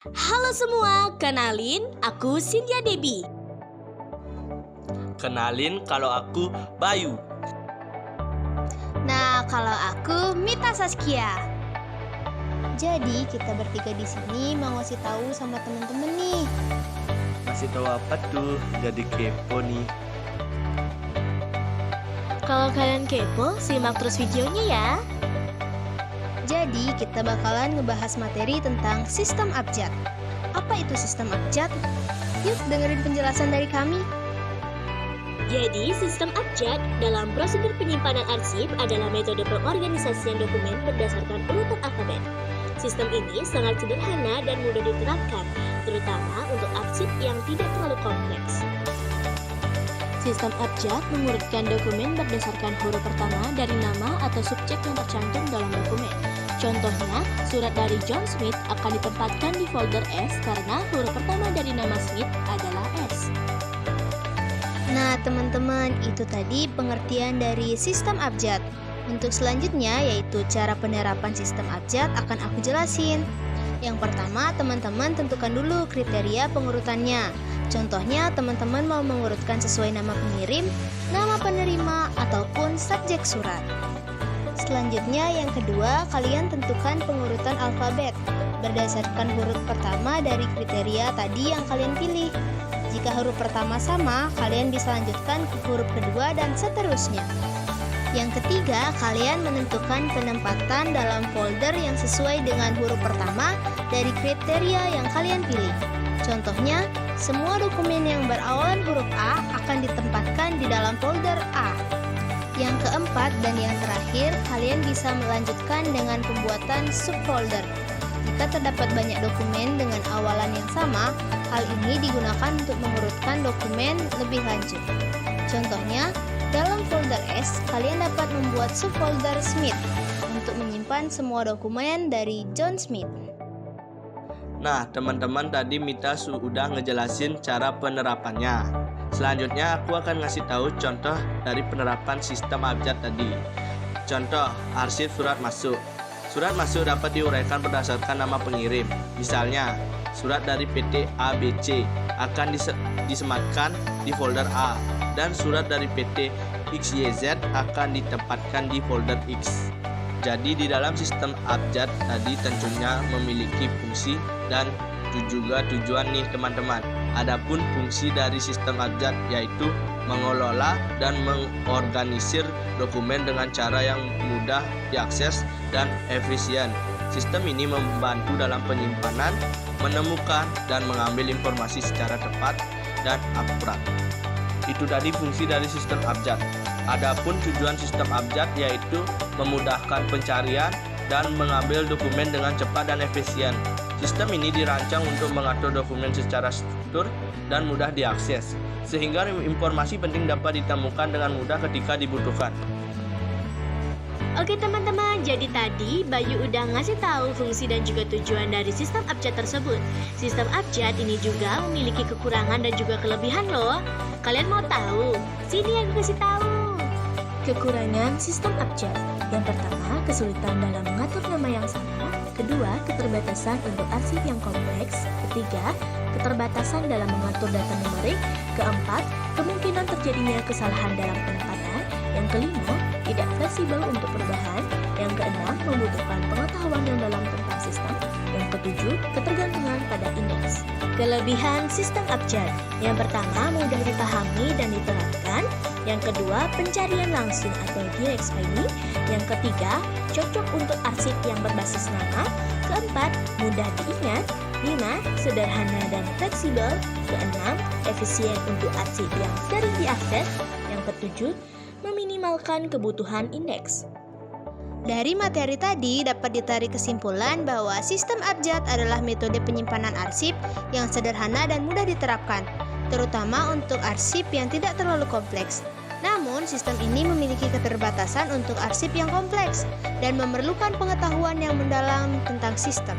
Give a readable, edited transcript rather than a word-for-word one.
Halo semua, kenalin aku Cynthia Debbie. Kenalin kalau aku Bayu. Nah, kalau aku Mita Saskia. Jadi kita bertiga di sini mau ngasih tahu sama temen-temen nih. Masih tahu apa tuh? Jadi kepo nih. Kalau kalian kepo, simak terus videonya ya. Jadi kita bakalan ngebahas materi tentang sistem abjad. Apa itu sistem abjad? Yuk dengerin penjelasan dari kami. Jadi, sistem abjad dalam prosedur penyimpanan arsip adalah metode pengorganisasian dokumen berdasarkan urutan alfabet. Sistem ini sangat sederhana dan mudah diterapkan, terutama untuk arsip yang tidak terlalu kompleks. Sistem abjad mengurutkan dokumen berdasarkan huruf pertama dari nama atau subjek yang tercantum dalam dokumen. Contohnya, surat dari John Smith akan ditempatkan di folder S karena huruf pertama dari nama Smith adalah S. Nah teman-teman, itu tadi pengertian dari sistem abjad. Untuk selanjutnya yaitu cara penerapan sistem abjad akan aku jelasin. Yang pertama, teman-teman tentukan dulu kriteria pengurutannya. Contohnya, teman-teman mau mengurutkan sesuai nama pengirim, nama penerima, ataupun subjek surat. Selanjutnya, yang kedua, kalian tentukan pengurutan alfabet berdasarkan huruf pertama dari kriteria tadi yang kalian pilih. Jika huruf pertama sama, kalian bisa lanjutkan ke huruf kedua dan seterusnya. Yang ketiga, kalian menentukan penempatan dalam folder yang sesuai dengan huruf pertama dari kriteria yang kalian pilih. Contohnya, semua dokumen yang berawalan huruf A akan ditempatkan di dalam folder A. Yang keempat dan yang terakhir, kalian bisa melanjutkan dengan pembuatan subfolder. Jika terdapat banyak dokumen dengan awalan yang sama, hal ini digunakan untuk mengurutkan dokumen lebih lanjut. Contohnya, dalam folder S, kalian dapat membuat subfolder Smith untuk menyimpan semua dokumen dari John Smith. Nah, teman-teman tadi Mita sudah ngejelasin cara penerapannya. Selanjutnya aku akan ngasih tahu contoh dari penerapan sistem abjad tadi. Contoh, arsip surat masuk. Surat masuk dapat diuraikan berdasarkan nama pengirim. Misalnya, surat dari PT ABC akan disematkan di folder A dan surat dari PT XYZ akan ditempatkan di folder X. Jadi di dalam sistem abjad tadi tentunya memiliki fungsi dan juga tujuan nih teman-teman. Adapun fungsi dari sistem abjad yaitu mengelola dan mengorganisir dokumen dengan cara yang mudah diakses dan efisien. Sistem ini membantu dalam penyimpanan, menemukan, dan mengambil informasi secara tepat dan akurat. Itu tadi fungsi dari sistem abjad. Adapun tujuan sistem abjad yaitu memudahkan pencarian dan mengambil dokumen dengan cepat dan efisien. Sistem ini dirancang untuk mengatur dokumen secara struktur dan mudah diakses, sehingga informasi penting dapat ditemukan dengan mudah ketika dibutuhkan. Oke teman-teman, jadi tadi Bayu udah ngasih tahu fungsi dan juga tujuan dari sistem abjad tersebut. Sistem abjad ini juga memiliki kekurangan dan juga kelebihan loh. Kalian mau tahu? Sini aku kasih tahu. Kekurangan sistem abjad. Yang pertama, kesulitan dalam mengatur nama yang sama. Kedua, keterbatasan untuk arsip yang kompleks. Ketiga, keterbatasan dalam mengatur data numerik. Keempat, kemungkinan terjadinya kesalahan dalam penempatan. Yang kelima, tidak fleksibel untuk perubahan. Yang keenam, membutuhkan pengetahuan yang dalam tentang sistem. Yang ketujuh, ketergantungan pada indeks. Kelebihan sistem abjad. Yang pertama, mudah dipahami dan diterapkan. Yang kedua, pencarian langsung atau direct finding. Yang ketiga, cocok untuk arsip yang berbasis nama. Keempat, mudah diingat. 5. Sederhana dan fleksibel. Keenam, efisien untuk arsip yang sering diakses. Yang ketujuh, meminimalkan kebutuhan indeks. Dari materi tadi dapat ditarik kesimpulan bahwa sistem abjad adalah metode penyimpanan arsip yang sederhana dan mudah diterapkan, terutama untuk arsip yang tidak terlalu kompleks. Namun, sistem ini memiliki keterbatasan untuk arsip yang kompleks dan memerlukan pengetahuan yang mendalam tentang sistem.